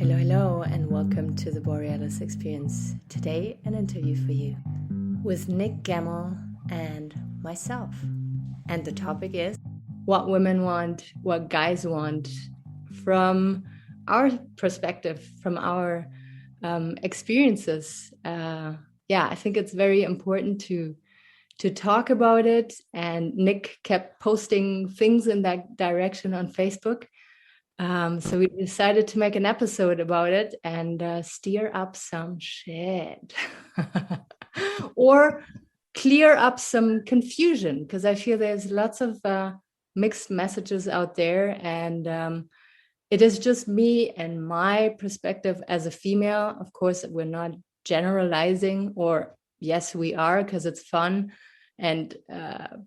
Hello, hello, and welcome to the Borealis Experience. Today, an interview for you with Nick Gemmell and myself. And the topic is what women want, what guys want from our perspective, from our experiences. I think it's very important to talk about it. And Nick kept posting things in that direction on Facebook. So we decided to make an episode about it and stir up some shit or clear up some confusion, because I feel there's lots of mixed messages out there, and it is just me and my perspective as a female. Of course, we're not generalizing, or yes, we are, because it's fun, and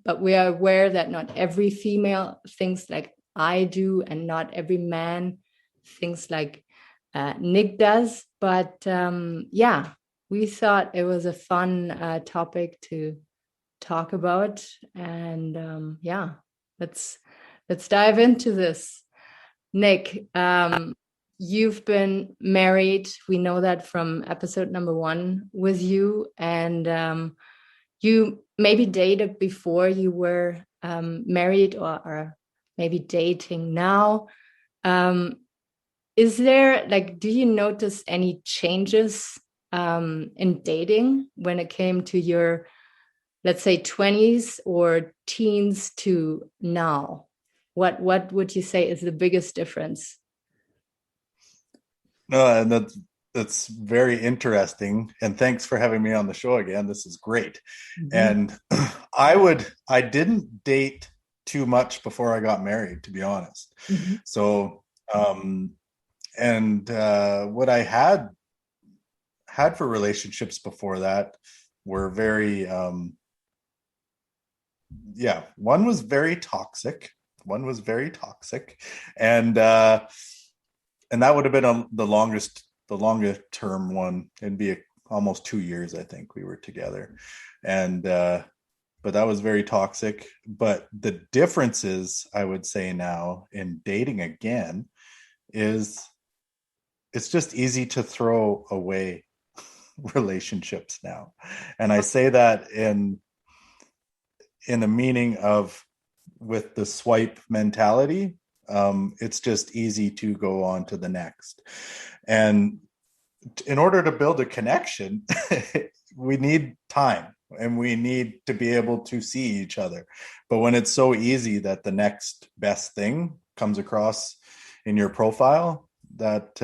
but we are aware that not every female thinks like I do, and not every man thinks like Nick does. But we thought it was a fun topic to talk about, and let's dive into this. Nick, you've been married. We know that from episode number 1 with you, and you maybe dated before you were married, or maybe dating now. Is there, like, do you notice any changes in dating when it came to your, let's say, 20s or teens to now? What would you say is the biggest difference? No, and that's very interesting. And thanks for having me on the show again. This is great. Mm-hmm. And I didn't date too much before I got married, to be honest. Mm-hmm. So, what I had for relationships before that were very, one was very toxic. And that would have been the longest term one. It'd be almost 2 years, I think, we were together. And, but that was very toxic. But the differences, I would say now in dating again, is it's just easy to throw away relationships now. And I say that in the meaning of, with the swipe mentality, it's just easy to go on to the next. And in order to build a connection, we need time. And we need to be able to see each other. But when it's so easy that the next best thing comes across in your profile, that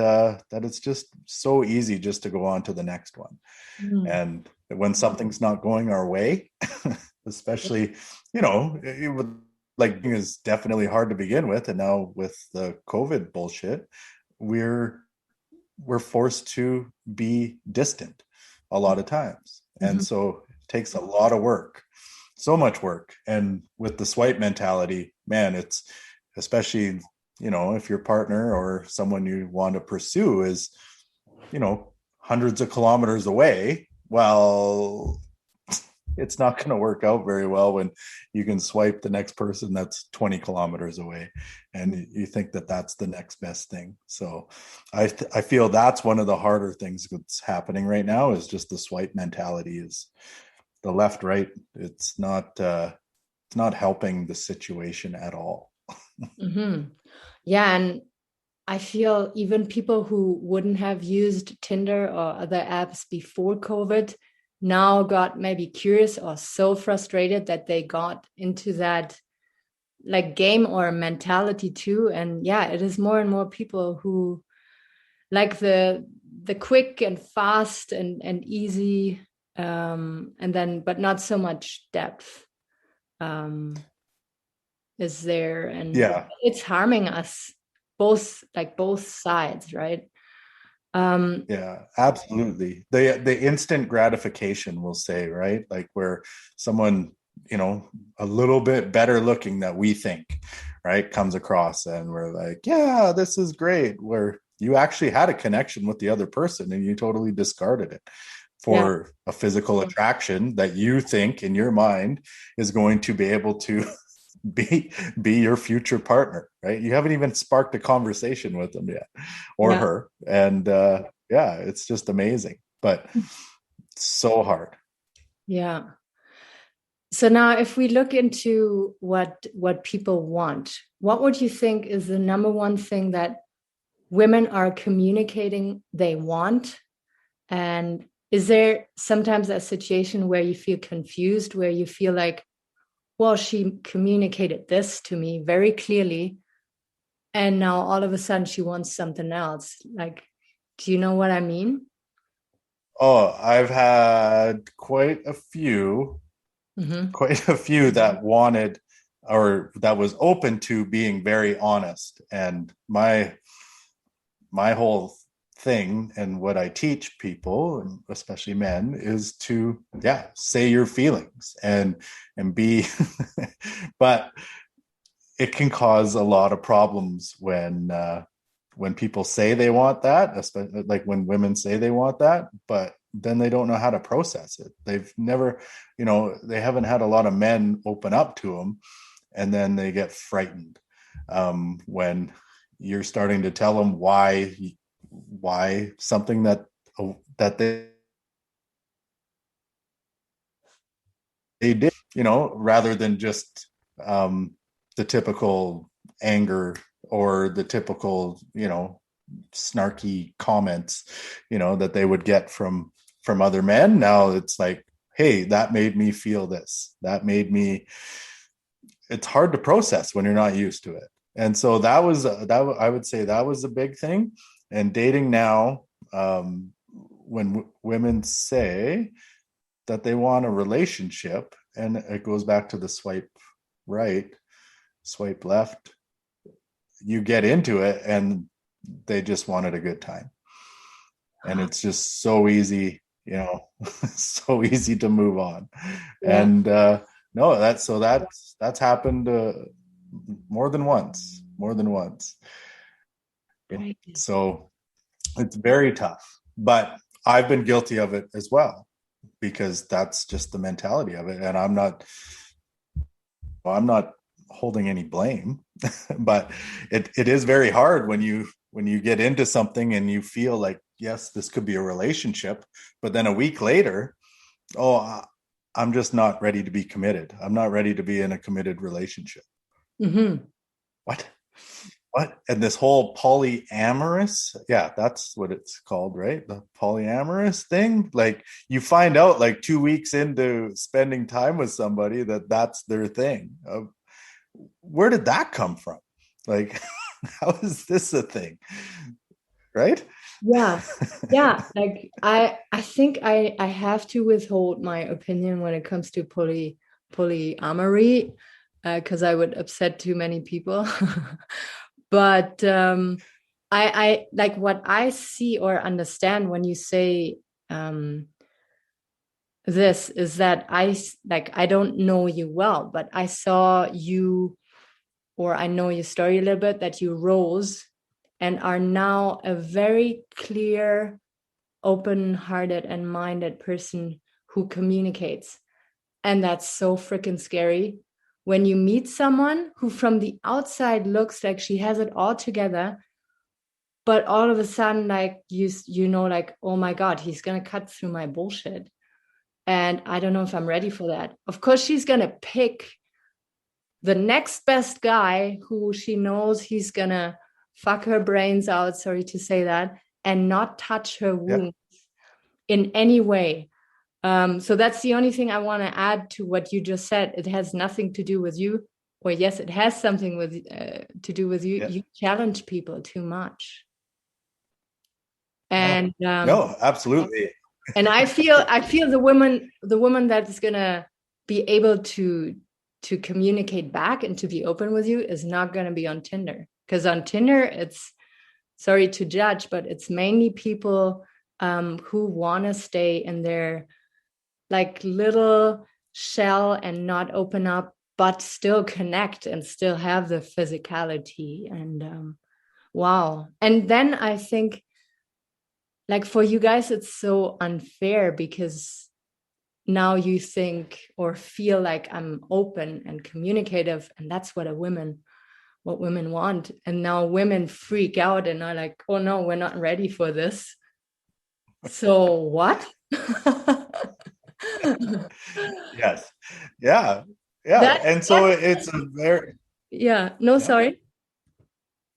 it's just so easy just to go on to the next one. Mm. And when something's not going our way, especially, it is definitely hard to begin with. And now with the COVID bullshit, we're forced to be distant a lot of times. Mm-hmm. And so takes a lot of work, so much work. And with the swipe mentality, man, it's especially, if your partner or someone you want to pursue is, hundreds of kilometers away, well, it's not going to work out very well when you can swipe the next person that's 20 kilometers away and you think that that's the next best thing. So I feel that's one of the harder things that's happening right now, is just the swipe mentality, is the left, right. It's not helping the situation at all. Mm-hmm. Yeah. And I feel even people who wouldn't have used Tinder or other apps before COVID now got maybe curious or so frustrated that they got into that like game or mentality too. And yeah, it is more and more people who like the quick and fast and easy, and then but not so much depth is there, and it's harming us both sides, right? Absolutely. The instant gratification, we'll say, right? Like where someone, a little bit better looking that we think, right, comes across and we're like, yeah, this is great, where you actually had a connection with the other person and you totally discarded it for a physical attraction that you think in your mind is going to be able to be your future partner, right? You haven't even sparked a conversation with them yet, or Yeah. her. And yeah, it's just amazing, but so hard. Yeah. So now if we look into what people want, what would you think is the number one thing that women are communicating they want? And is there sometimes a situation where you feel confused, where you feel like, well, she communicated this to me very clearly, and now all of a sudden she wants something else? Like, do you know what I mean? Oh, I've had quite a few that wanted or that was open to being very honest. And my whole thing and what I teach people, and especially men, is to say your feelings and be but it can cause a lot of problems when people say they want that, especially like when women say they want that, but then they don't know how to process it. They've never, they haven't had a lot of men open up to them, and then they get frightened when you're starting to tell them why something that they did, rather than just the typical anger or the typical, snarky comments, that they would get from other men. Now it's like, hey, that made me feel this. That made me. It's hard to process when you're not used to it. And so I would say that was a big thing. And dating now, when women say that they want a relationship, and it goes back to the swipe right, swipe left, you get into it and they just wanted a good time. And it's just so easy, so easy to move on. Yeah. And no, that's happened more than once. Right. So it's very tough, but I've been guilty of it as well, because that's just the mentality of it. And I'm not holding any blame, but it is very hard when you get into something and you feel like, yes, this could be a relationship, but then a week later, oh, I'm just not ready to be committed. I'm not ready to be in a committed relationship. Mm-hmm. What? What? And this whole polyamorous, yeah, that's what it's called, right? The polyamorous thing. Like, you find out like 2 weeks into spending time with somebody that that's their thing. Where did that come from? Like, how is this a thing? Right? Yeah. Yeah. Like I think I have to withhold my opinion when it comes to polyamory, because I would upset too many people. But I like what I see or understand when you say this is that I don't know you well, but I saw you, or I know your story a little bit, that you rose and are now a very clear, open-hearted and minded person who communicates. And that's so freaking scary when you meet someone who from the outside looks like she has it all together, but all of a sudden, like, like, oh my God, he's gonna cut through my bullshit. And I don't know if I'm ready for that. Of course, she's gonna pick the next best guy who she knows he's gonna fuck her brains out, sorry to say that, and not touch her Yeah. wound in any way. So that's the only thing I want to add to what you just said. It has nothing to do with you, or yes, it has something to do with you. Yeah. You challenge people too much, Yeah. and No, absolutely. and I feel the woman that is gonna be able to communicate back and to be open with you is not gonna be on Tinder, because on Tinder it's, sorry to judge, but it's mainly people who want to stay in their like little shell and not open up, but still connect and still have the physicality. And wow. And then I think, like, for you guys it's so unfair because now you think or feel like I'm open and communicative, and that's what women want. And now women freak out and are like, oh no, we're not ready for this. So what? Yes. Yeah. Yeah. that And so that it's a very, yeah, no, yeah. sorry.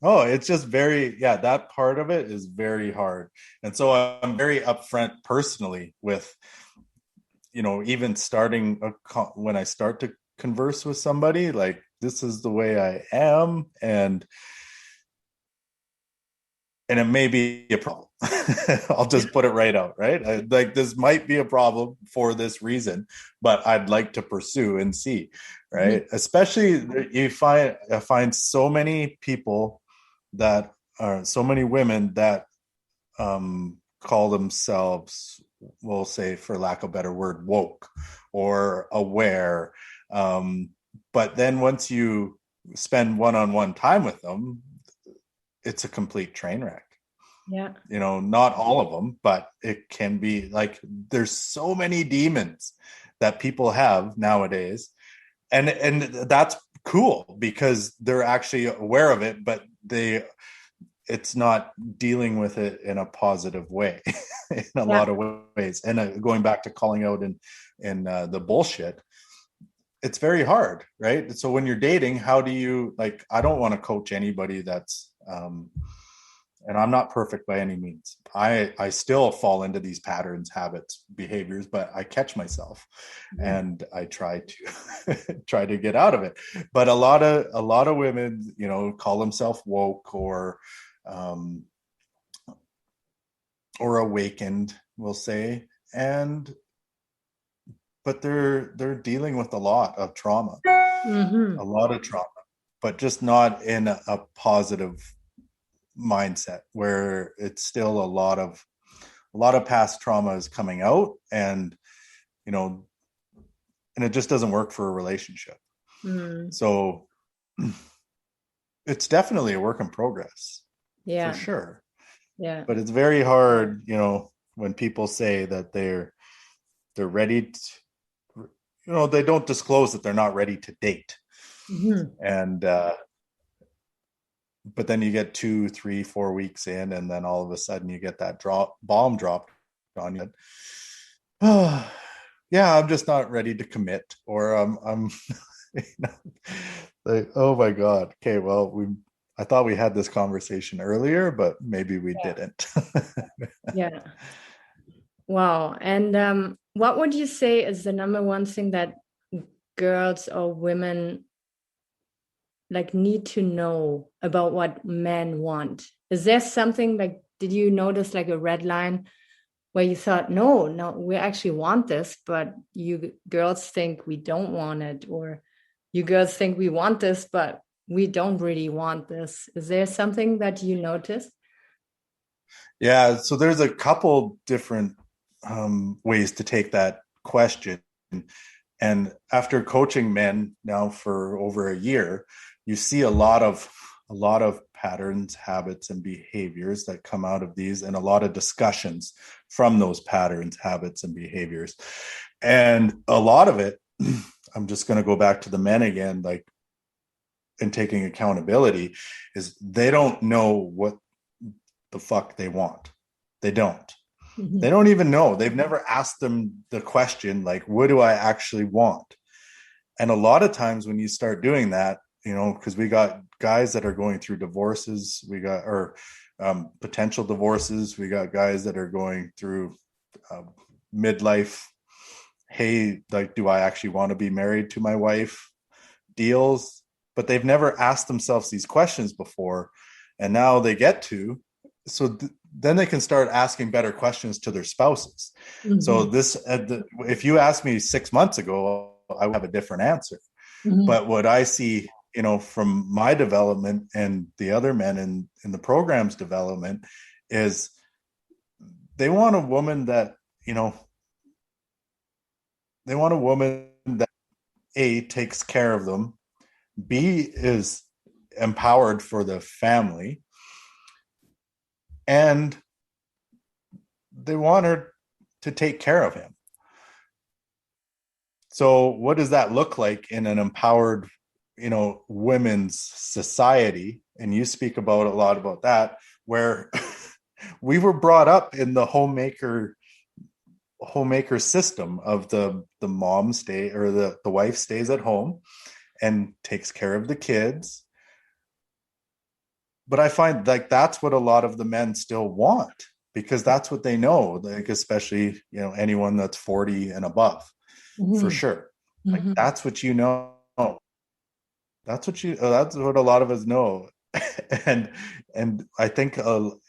Oh, it's just very, yeah, that part of it is very hard. And so I'm very upfront personally with, even starting when I start to converse with somebody, like, this is the way I am. And it may be a problem. I'll just put it right out, right? Like, this might be a problem for this reason, but I'd like to pursue and see, Mhm. right? Especially I find so many people that are so many women that call themselves, we'll say, for lack of a better word, woke or aware. Um, but then once you spend one-on-one time with them, it's a complete train wreck. Yeah. Not all of them, but it can be like, there's so many demons that people have nowadays. And that's cool because they're actually aware of it, but it's not dealing with it in a positive way in a Yeah. lot of ways. And going back to calling out in the bullshit, it's very hard, right? So when you're dating, how do you, like, I don't want to coach anybody that's and I'm not perfect by any means. I still fall into these patterns, habits, behaviors, but I catch myself Mhm. and I try to try to get out of it. But a lot of women, call themselves woke um, or awakened, we'll say, and but they're dealing with a lot of trauma, Mhm. a lot of trauma, but just not in a positive mindset where it's still a lot of past trauma is coming out, and you know and it just doesn't work for a relationship. Mm. So it's definitely a work in progress, for Yeah. sure. Yeah. But it's very hard, when people say that they're ready to, they don't disclose that they're not ready to date. Mhm. And but then you get 2, 3, 4 weeks in, and then all of a sudden you get that bomb dropped on you. Oh, yeah, I'm just not ready to commit, or I'm you know, like, oh my God. Okay, well, I thought we had this conversation earlier, but maybe we Yeah. didn't. Yeah. Wow. And what would you say is the number one thing that girls or women like need to know about what men want? Is there something like, did you notice like a red line where you thought, no, no, we actually want this, but you girls think we don't want it, or you girls think we want this, but we don't really want this? Is there something that you noticed? Yeah, so there's a couple different ways to take that question. And after coaching men now for over a year, you see a lot of patterns, habits, and behaviors that come out of these, and a lot of discussions from those patterns, habits, and behaviors. And a lot of it, I'm just going to go back to the men again, like, and taking accountability, is they don't know what the fuck they want. They don't. They Mhm. don't even know. They've never asked them the question, like, what do I actually want? And a lot of times when you start doing that, because we got guys that are going through divorces, we got, or potential divorces, we got guys that are going through uh, midlife, hey, like, do I actually want to be married to my wife deals? But they've never asked themselves these questions before. And now they get to, so then they can start asking better questions to their spouses. So Mhm. if you asked me 6 months ago, I would have a different answer. Mhm. But what I see, from my development and the other men in the program's development, is they want a woman that, you know, they want a woman that, A, takes care of them, B, is empowered for the family, and they want her to take care of him. So what does that look like in an empowered, women's society? And you speak about a lot about that, where we were brought up in the homemaker system of the mom stay, or the wife stays at home and takes care of the kids. But I find like that's what a lot of the men still want, because that's what they know, like especially anyone that's 40 and above, for Mm-hmm. sure. Like Mm-hmm. that's what you know. That's what a lot of us know. and I think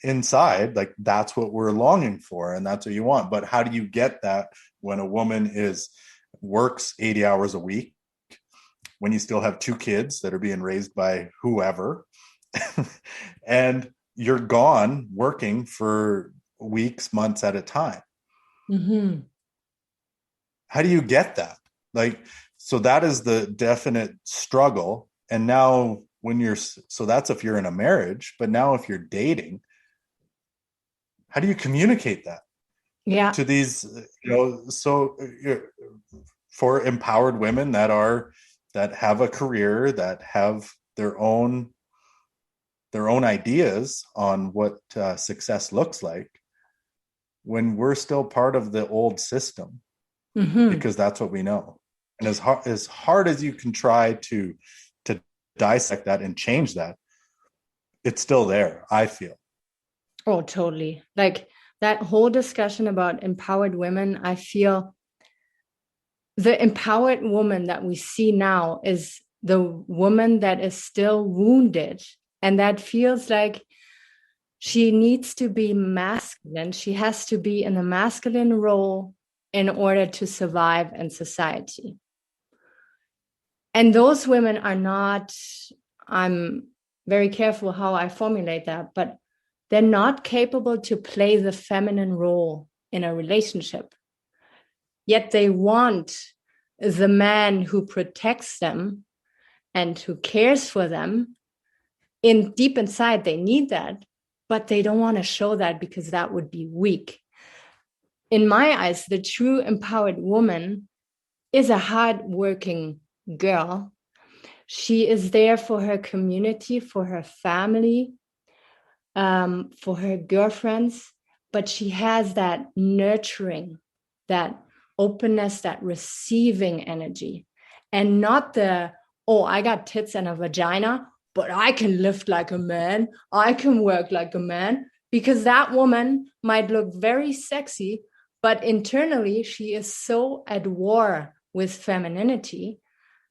inside, like that's what we're longing for, and that's what you want. But how do you get that when a woman is works 80 hours a week, when you still have two kids that are being raised by whoever, and you're gone working for weeks, months at a time? Mm-hmm. How do you get that? Like, so that is the definite struggle. And now so that's if you're in a marriage, but now if you're dating, how do you communicate that Yeah. to these, for empowered women that have a career, that have their own ideas on what success looks like, when we're still part of the old system, Mm-hmm. because that's what we know. And as hard as you can try to dissect that and change that, it's still there, I feel. Oh, totally. Like that whole discussion about empowered women, I feel the empowered woman that we see now is the woman that is still wounded and that feels like she needs to be masculine. She has to be in a masculine role in order to survive in society. And those women are not, I'm very careful how I formulate that, but they're not capable to play the feminine role in a relationship. Yet they want the man who protects them and who cares for them. In deep inside, they need that, but they don't want to show that because that would be weak. In my eyes, the true empowered woman is a hardworking girl. She is there for her community, for her family, for her girlfriends, but she has that nurturing, that openness, that receiving energy, and not the, oh, I got tits and a vagina, but I can lift like a man, I can work like a man, because that woman might look very sexy, but internally she is so at war with femininity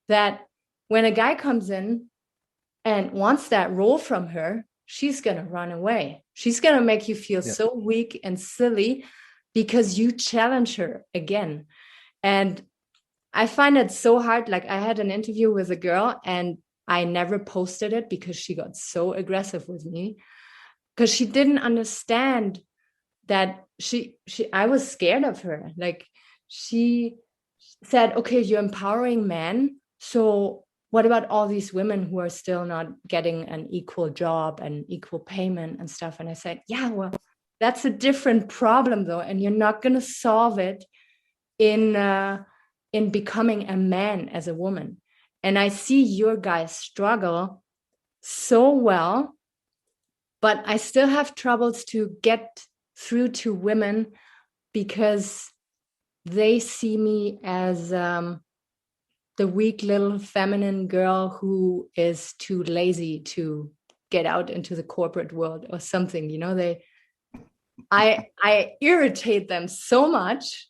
that when a guy comes in and wants that role from her, she's going to run away. She's going to make you feel Yeah. so weak and silly because you challenge her again. And I find it so hard. Like I had an interview with a girl and I never posted it because she got so aggressive with me because she didn't understand that I was scared of her. Like she said, okay, you're empowering men. So what about all these women who are still not getting an equal job and equal payment and stuff? And I said, yeah, well, that's a different problem though. And you're not going to solve it in becoming a man as a woman. And I see your guys struggle so well, but I still have troubles to get through to women because they see me as the weak little feminine girl who is too lazy to get out into the corporate world or something. I irritate them so much.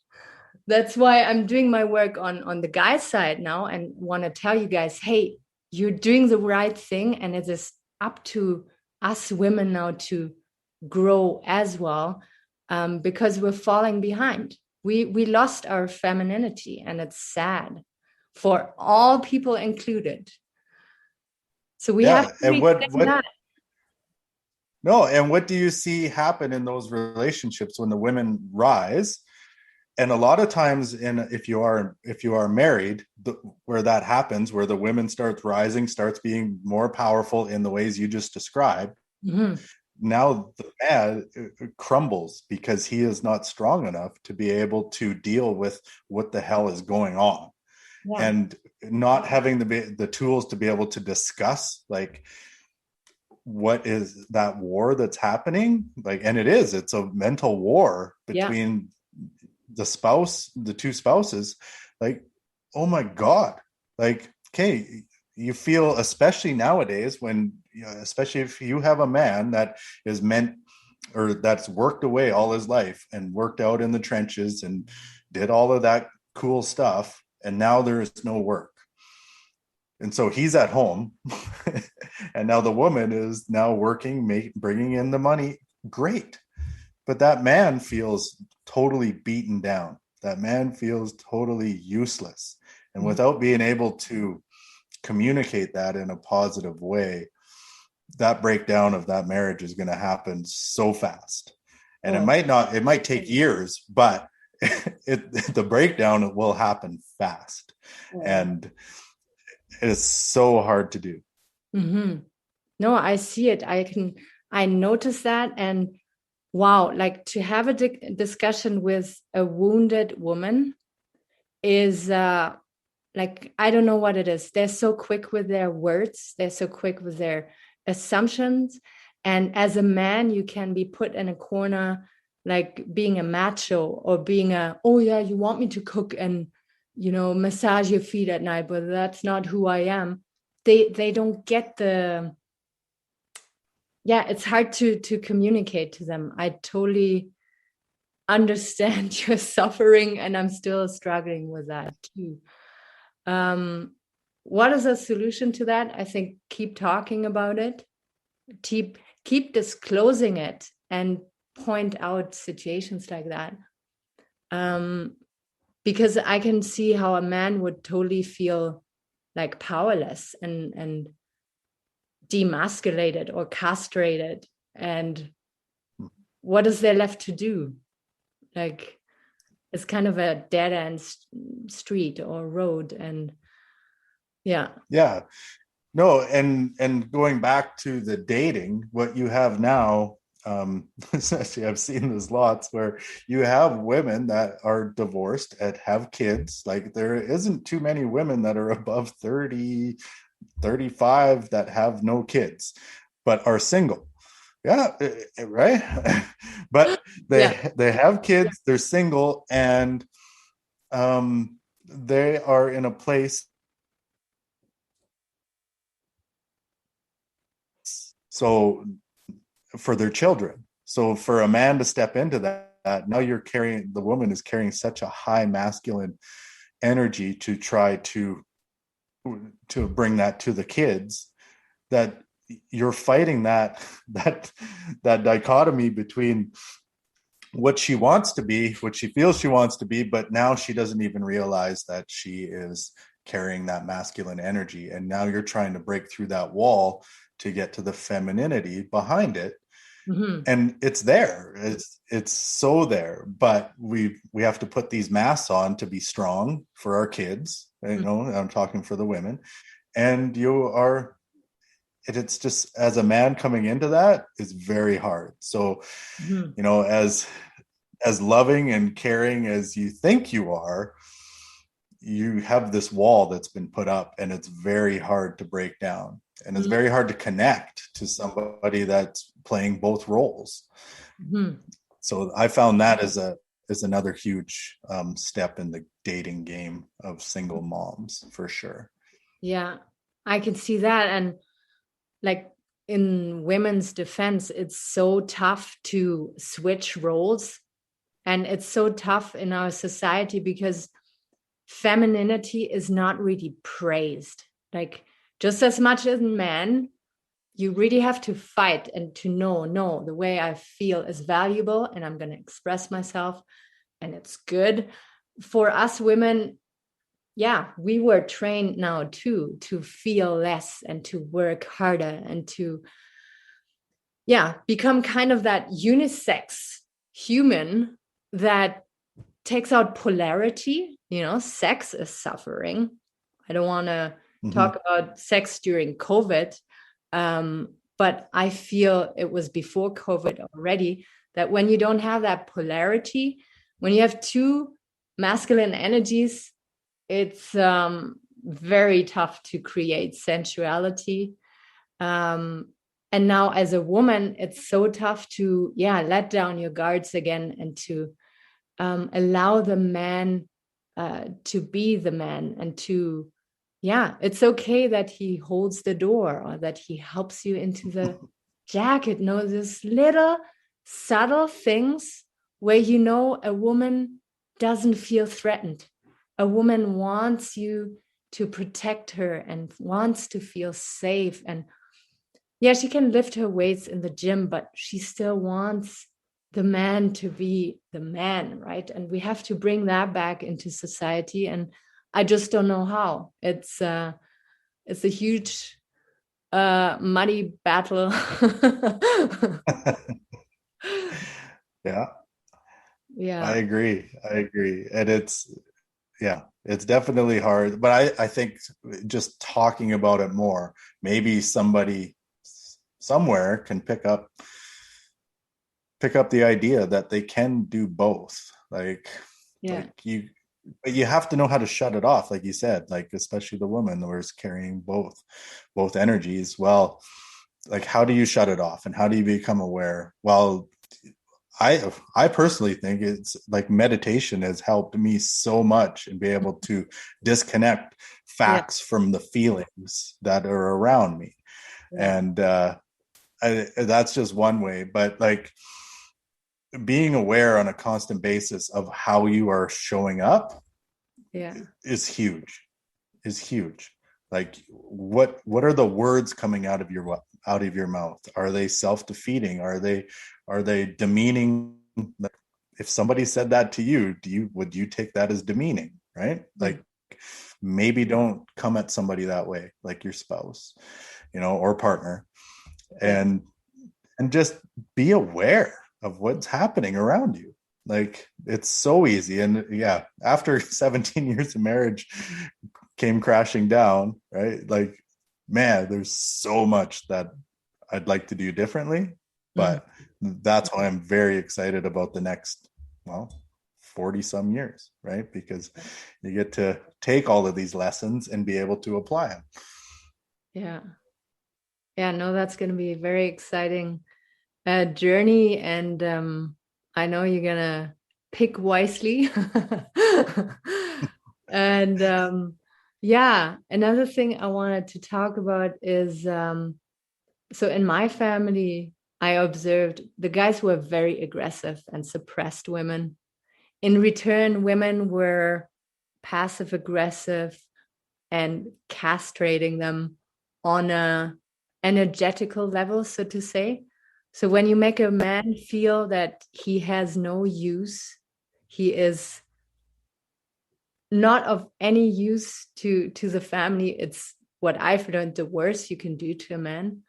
That's why I'm doing my work on the guy side now and want to tell you guys, hey, you're doing the right thing, and it is up to us women now to grow as well, because we're falling behind. We lost our femininity, and it's sad for all people included. So we have Yeah. to And reclaim what that. no, and what do you see happen in those relationships when the women rise? And a lot of times, if you are married, where that happens, where the women starts rising, starts being more powerful in the ways you just described, Mm-hmm. now the man crumbles because he is not strong enough to be able to deal with what the hell is going on. and not having the tools to be able to discuss like what is that war that's happening, like, and it's a mental war between the two spouses, like, oh my god, like, okay, you feel, especially nowadays when, especially if you have a man that is meant, or that's worked away all his life and worked out in the trenches and did all of that cool stuff, and now there is no work, and so he's at home and now the woman is now working, bringing in the money, great, but that man feels totally beaten down, that man feels totally useless, and without being able to communicate that in a positive way, that breakdown of that marriage is going to happen so fast. And it might take years, but the breakdown will happen fast. And it's so hard to do. No, I see it. I notice that. And wow, like to have a discussion with a wounded woman is like, I don't know what it is. They're so quick with their words. They're so quick with their assumptions. And as a man, you can be put in a corner, like being a macho or being oh yeah, you want me to cook and, massage your feet at night, but that's not who I am. They don't get it's hard to communicate to them. I totally understand your suffering, and I'm still struggling with that too. What is a solution to that? I think keep talking about it, keep disclosing it, and point out situations like that. Because I can see how a man would totally feel like powerless and demasculated or castrated, and what is there left to do? Like, it's kind of a dead end street or road. And no, and going back to the dating, what you have now, especially I've seen this lots, where you have women that are divorced and have kids. Like, there isn't too many women that are above 30, 35 that have no kids but are single. Right. But they have kids, they're single, and they are in a place, so for their children. So for a man to step into that, now the woman is carrying such a high masculine energy to try to bring that to the kids, that you're fighting that dichotomy between what she wants to be, what she feels she wants to be, but now she doesn't even realize that she is carrying that masculine energy. And now you're trying to break through that wall to get to the femininity behind it. And it's there, it's so there, but we have to put these masks on to be strong for our kids. I'm talking for the women, and it's just, as a man coming into that is very hard. So as loving and caring as you think you are, you have this wall that's been put up, and it's very hard to break down, and it's very hard to connect to somebody that's playing both roles. So I found that as another huge step in the dating game of single moms, for sure. Yeah, I can see that. And like, in women's defense, it's so tough to switch roles, and it's so tough in our society because femininity is not really praised. Like, just as much as men, you really have to fight and to know, no, the way I feel is valuable, and I'm going to express myself, and it's good. For us women, we were trained now too to feel less and to work harder and to become kind of that unisex human that takes out polarity. Sex is suffering. I don't want to talk about sex during COVID, but I feel it was before COVID already, that when you don't have that polarity, when you have two masculine energies it's very tough to create sensuality. And now as a woman, it's so tough to, let down your guards again and to allow the man to be the man and to, it's okay that he holds the door or that he helps you into the jacket. No, this little subtle things where a woman doesn't feel threatened. A woman wants you to protect her and wants to feel safe. And she can lift her weights in the gym, but she still wants the man to be the man, right? And we have to bring that back into society. And I just don't know how. It's a huge muddy battle. Yeah, Yeah. I agree. And it's definitely hard, but I think just talking about it more, maybe somebody somewhere can pick up the idea that they can do both. Like but you have to know how to shut it off, like you said, like especially the woman who is carrying both energies. Well, like how do you shut it off and how do you become aware? Well, I personally think it's like meditation has helped me so much and be able to disconnect facts from the feelings that are around me. And that's just one way, but like being aware on a constant basis of how you are showing up is huge. Like what are the words coming out of your mouth? Are they self-defeating? Are they demeaning? Like, if somebody said that to you, would you take that as demeaning? Right? Like maybe don't come at somebody that way, like your spouse, or partner. And just be aware of what's happening around you. Like it's so easy. And after 17 years of marriage came crashing down, right? Like, man, there's so much that I'd like to do differently, but that's why I'm very excited about the next, 40 some years, right? Because you get to take all of these lessons and be able to apply them. No, that's going to be a very exciting journey. And I know you're going to pick wisely. And another thing I wanted to talk about is, so in my family, I observed the guys were very aggressive and suppressed women. In return, women were passive aggressive and castrating them on a energetical level, so to say. So when you make a man feel that he has no use, he is not of any use to the family, it's what I've learned, the worst you can do to a man.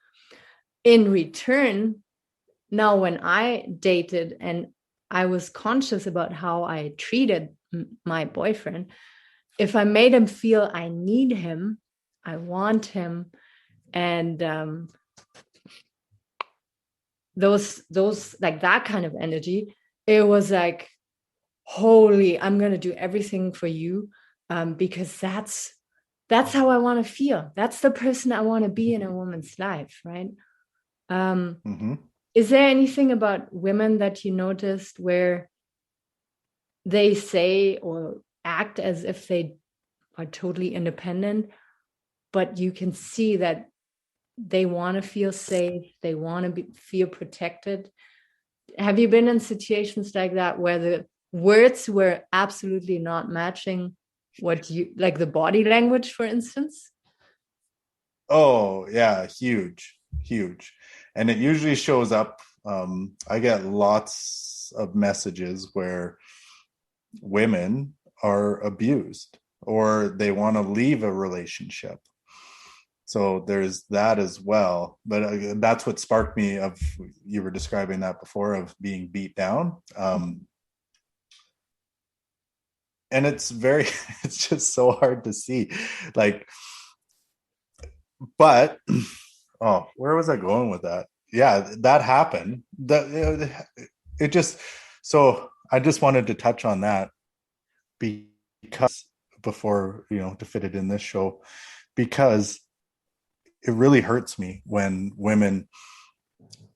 In return, now when I dated and I was conscious about how I treated my boyfriend, if I made him feel I need him, I want him, and those like that kind of energy, it was like, holy, I'm gonna do everything for you, because that's how I want to feel. That's the person I want to be in a woman's life, right? Is there anything about women that you noticed where they say or act as if they are totally independent, but you can see that they want to feel safe, they want to feel protected? Have you been in situations like that where the words were absolutely not matching what you like, the body language, for instance? Oh yeah, huge. And it usually shows up. I get lots of messages where women are abused or they want to leave a relationship. So there's that as well. But that's what sparked me of, you were describing that before, of being beat down. And it's it's just so hard to see. Like, but, oh, where was I going with that? Yeah, that happened. It just, so I just wanted to touch on that because before, to fit it in this show, because it really hurts me when women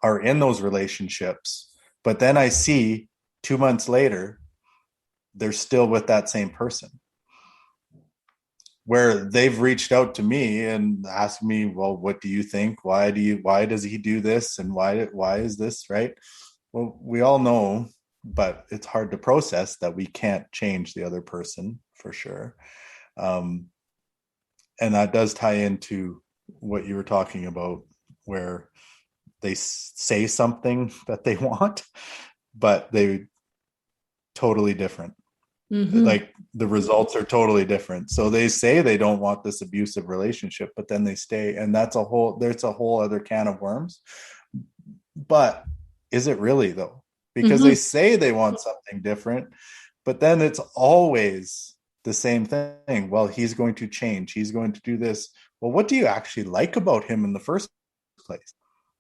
are in those relationships, but then I see 2 months later, they're still with that same person, where they've reached out to me and asked me, well, what do you think? Why does he do this? And why is this right? Well, we all know, but it's hard to process that we can't change the other person for sure. And that does tie into what you were talking about, where they say something that they want, but they totally different. Mm-hmm. Like the results are totally different. So they say they don't want this abusive relationship, but then they stay, and there's a whole other can of worms. But is it really though? Because Mm-hmm. they say they want something different, but then it's always the same thing. Well, he's going to change. He's going to do this. Well, what do you actually like about him in the first place?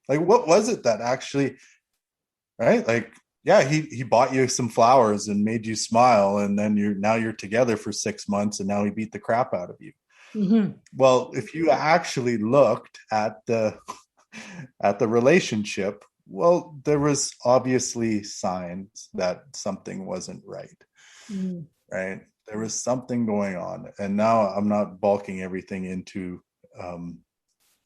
Like, what was it that actually, right? Like, yeah, he bought you some flowers and made you smile, and then you're together for 6 months, and now he beat the crap out of you. Mm-hmm. Well, if you actually looked at the relationship, well, there was obviously signs that something wasn't right. Mm-hmm. Right? There was something going on, and now I'm not bulking everything into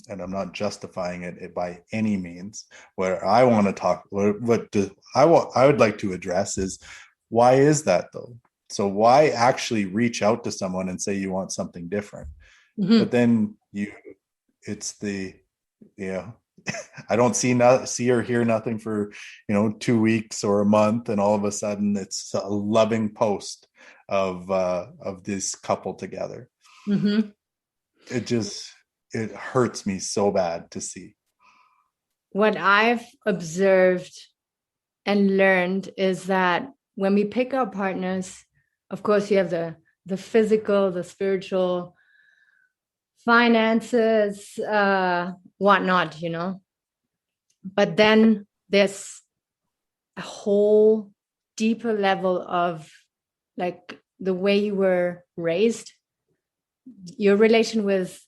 and I'm not justifying it by any means. What I want to talk, I would like to address is, why is that though? So why actually reach out to someone and say you want something different, Mm-hmm. but then it's the, yeah, I don't see or hear nothing for 2 weeks or a month, and all of a sudden it's a loving post of this couple together. Mm-hmm. It hurts me so bad to see. What I've observed and learned is that when we pick our partners, of course, you have the physical, the spiritual, finances, whatnot, But then there's a whole deeper level of like the way you were raised, your relation with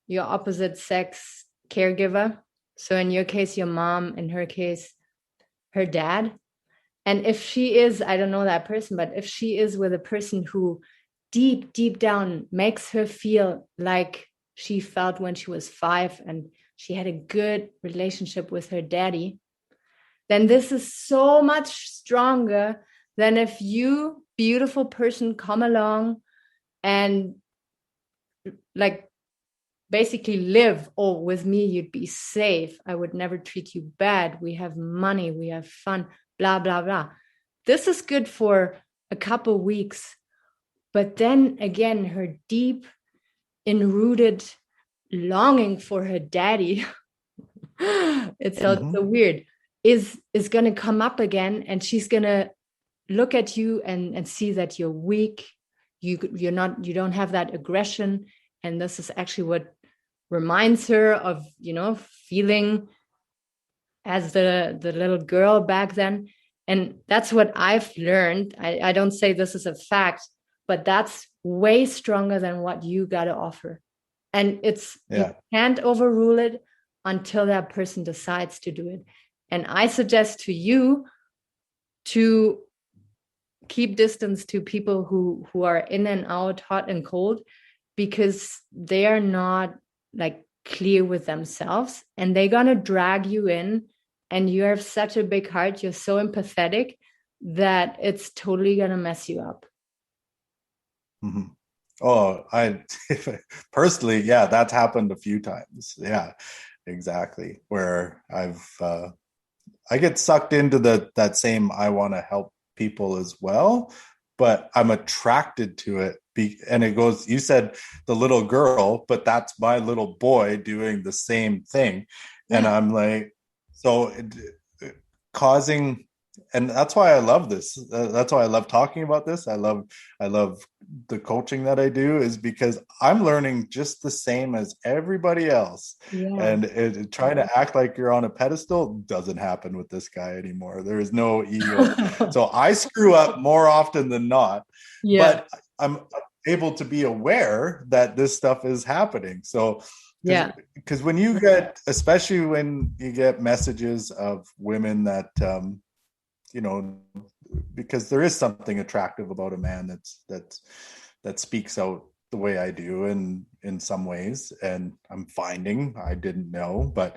your opposite sex caregiver. So in your case, your mom, in her case, her dad. And if she is, I don't know that person, but if she is with a person who deep, deep down makes her feel like she felt when she was 5 and she had a good relationship with her daddy, then this is so much stronger than if you, beautiful person, come along and like basically live, oh, with me you'd be safe, I would never treat you bad, we have money, we have fun, blah blah blah. This is good for a couple weeks, but then again her deep enrooted longing for her daddy it's so, Mm-hmm. so weird, is going to come up again, and she's going to look at you and see that you're weak, you don't have that aggression, and this is actually what reminds her of feeling as the little girl back then. And that's what I've learned. I don't say this is a fact, but that's way stronger than what you got to offer. And you can't overrule it until that person decides to do it. And I suggest to you to keep distance to people who are in and out, hot and cold, because they are not like clear with themselves, and they're gonna drag you in, and you have such a big heart, you're so empathetic that it's totally gonna mess you up. Mm-hmm. Oh, I personally, yeah, that's happened a few times. Yeah, exactly. Where I get sucked into that same, I want to help people as well, but I'm attracted to it. And it goes, you said the little girl, but that's my little boy doing the same thing. And Yeah. I'm like, so causing, and that's why I love this. That's why I love talking about this. I love the coaching that I do, is because I'm learning just the same as everybody else. Yeah. And trying to act like you're on a pedestal doesn't happen with this guy anymore. There is no ego. So I screw up more often than not, Yeah. but I'm able to be aware that this stuff is happening. So Yeah. because when you get, especially when you get messages of women that you know, because there is something attractive about a man that speaks out the way I do, and in some ways, and I'm finding, I didn't know, but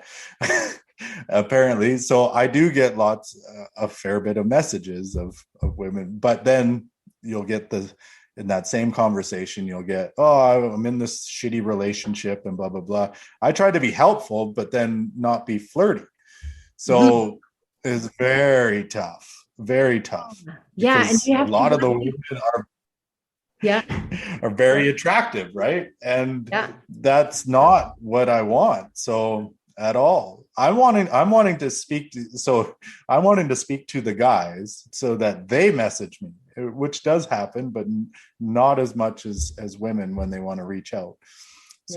apparently, so I do get a fair bit of messages of women, but then you'll get in that same conversation, you'll get, oh, I'm in this shitty relationship and blah, blah, blah. I try to be helpful, but then not be flirty. So it's very tough, Yeah, and because you a have to lot of the like, women yeah, are very attractive, right? And yeah, that's not what I want. So at all. I'm wanting to speak to, so I'm wanting to speak to the guys so that they message me, which does happen, but not as much as women when they want to reach out. yeah,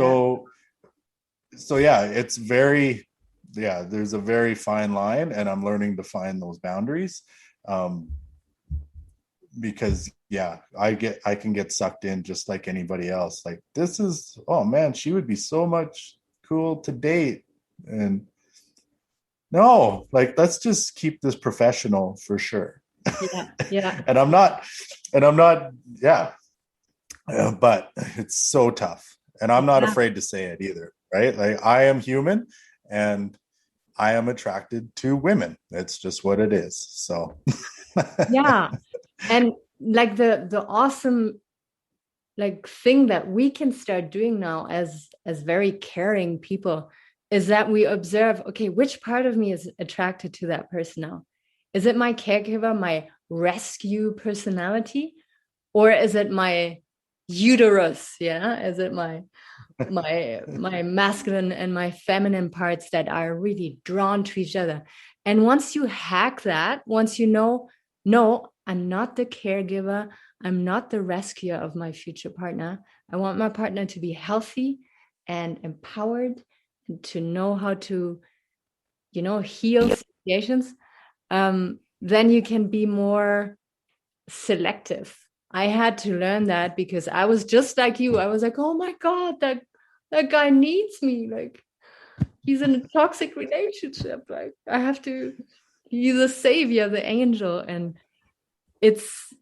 So yeah, it's very, yeah, there's a very fine line, and I'm learning to find those boundaries. Um, because yeah, I can get sucked in just like anybody else. Like, this is, oh man, she would be so much cool to date. And no, like, let's just keep this professional for sure. yeah, yeah, and I'm not, yeah, but it's so tough. And I'm not yeah, afraid to say it either, right? Like, I am human, and I am attracted to women. It's just what it is. So yeah. And like the awesome like thing that we can start doing now as very caring people is that we observe, okay, which part of me is attracted to that person now? Is it my caregiver, my rescue personality, or is it my uterus? Yeah, is it my masculine and my feminine parts that are really drawn to each other? And once you hack that, once you know, no, I'm not the caregiver, I'm not the rescuer of my future partner. I want my partner to be healthy and empowered and to know how to, heal situations. Then you can be more selective. I had to learn that because I was just like you. I was like, oh my God, that guy needs me. Like, he's in a toxic relationship. Like, I have to, he's the savior, the angel. And it's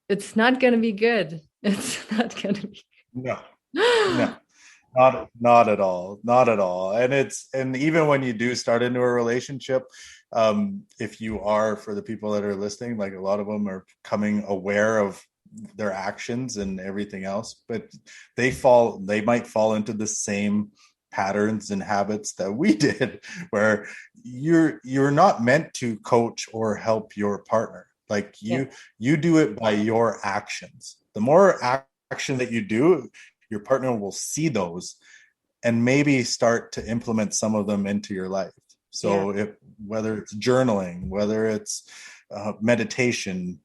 it's not gonna be good. It's not gonna be no, good. no, not at all, not at all. And even when you do start into a relationship, if you are, for the people that are listening, like, a lot of them are becoming aware of their actions and everything else, but they might fall into the same patterns and habits that we did, where you're not meant to coach or help your partner. Like, Yeah, you do it by your actions. The more action that you do, your partner will see those and maybe start to implement some of them into your life. yeah, So whether it's journaling, whether it's meditation,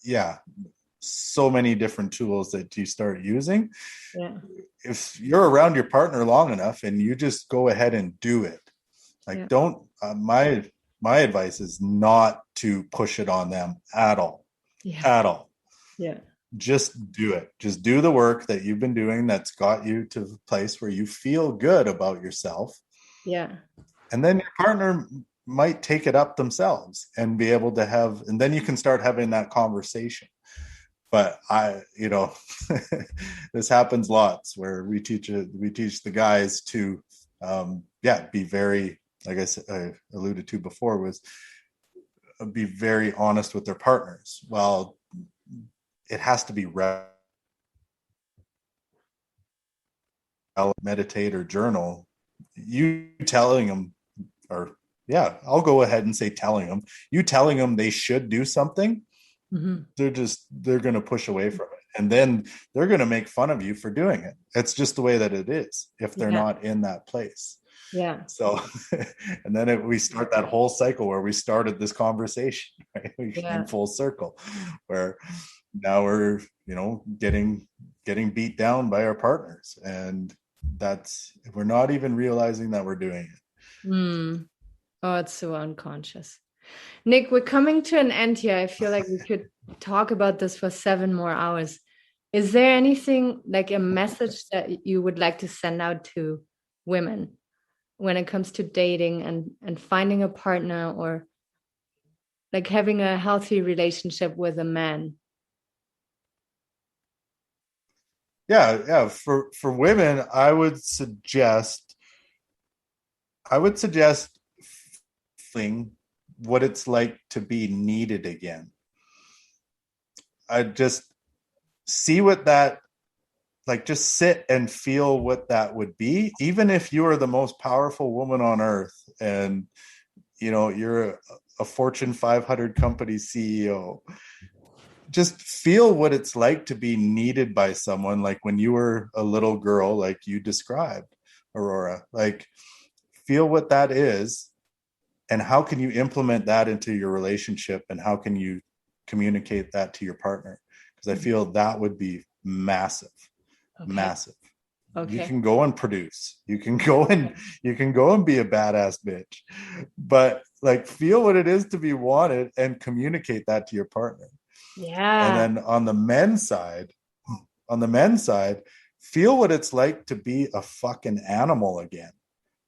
yeah, so many different tools that you start using. yeah, If you're around your partner long enough and you just go ahead and do it, like, yeah, don't, my advice is not to push it on them at all, yeah, at all. yeah, Just do it. Just do the work that you've been doing that's got you to the place where you feel good about yourself. yeah, And then your partner might take it up themselves and be able to have, and then you can start having that conversation. But this happens lots where we teach the guys to, be very, like I alluded to before, was be very honest with their partners. Well, it has to be meditate or journal. You telling them, or yeah, I'll go ahead and say telling them, you telling them they should do something, mhm, they're going to push away from it, and then they're going to make fun of you for doing it. It's just the way that it is if they're yeah, not in that place. yeah, So and then we start that whole cycle where we started this conversation, right? We yeah, came full circle, where now we're, getting beat down by our partners, and that's, we're not even realizing that we're doing it. mm. Oh, it's so unconscious. Nick, we're coming to an end here. I feel like we could talk about this for 7 more hours. Is there anything like a message that you would like to send out to women when it comes to dating and finding a partner, or like having a healthy relationship with a man? Yeah. For women, I would suggest feeling what it's like to be needed again. I just see what that, like, just sit and feel what that would be, even if you are the most powerful woman on earth and you're a Fortune 500 company CEO. Just feel what it's like to be needed by someone, like when you were a little girl, like you described, Aurora. Like, feel what that is, and how can you implement that into your relationship, and how can you communicate that to your partner? Because I feel that would be massive. Okay. Massive. Okay. You can go and produce. You can go and be a badass bitch. But like, feel what it is to be wanted and communicate that to your partner. Yeah. And then on the men's side, feel what it's like to be a fucking animal again.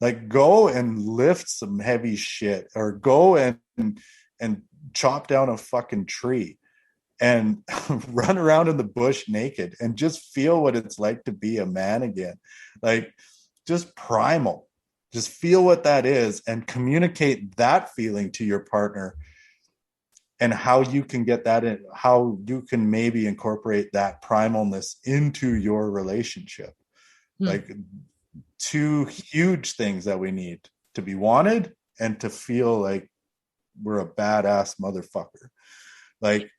Like, go and lift some heavy shit, or go and chop down a fucking tree and run around in the bush naked, and just feel what it's like to be a man again. Like, just primal. Just feel what that is and communicate that feeling to your partner, and how you can get that in, how you can maybe incorporate that primalness into your relationship. Like, two huge things that we need: to be wanted and to feel like we're a badass motherfucker. Like,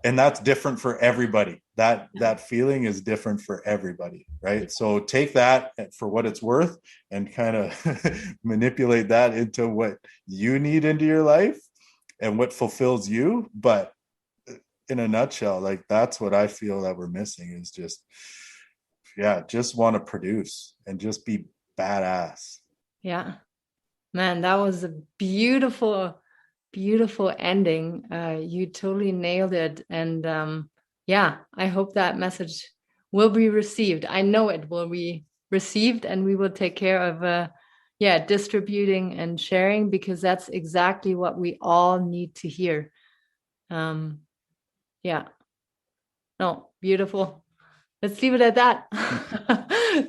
and that's different for everybody. That feeling is different for everybody, right? So take that for what it's worth and kind of manipulate that into what you need into your life and what fulfills you. But in a nutshell, like, that's what I feel that we're missing, is just want to produce and just be badass. Yeah, man, that was a beautiful ending. You totally nailed it. And I hope that message will be received. I know it will be received, and we will take care of distributing and sharing, because that's exactly what we all need to hear. No, beautiful. Let's leave it at that.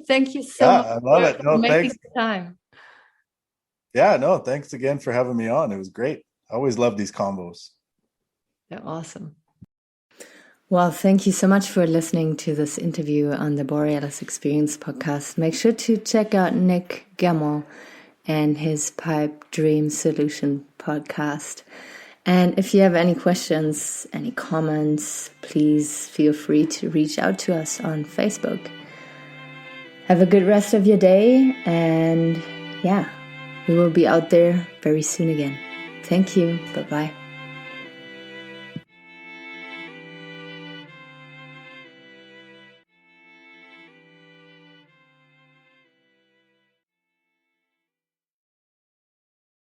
Thank you so much. I love it. No, making thanks. the time. Yeah, no, thanks again for having me on. It was great. I always love these combos. They're awesome. Well, thank you so much for listening to this interview on the Borealis Experience podcast. Make sure to check out Nick Gemmell and his Pipe Dream Solution podcast. And if you have any questions, any comments, please feel free to reach out to us on Facebook. Have a good rest of your day, and we will be out there very soon again. Thank you. Bye-bye.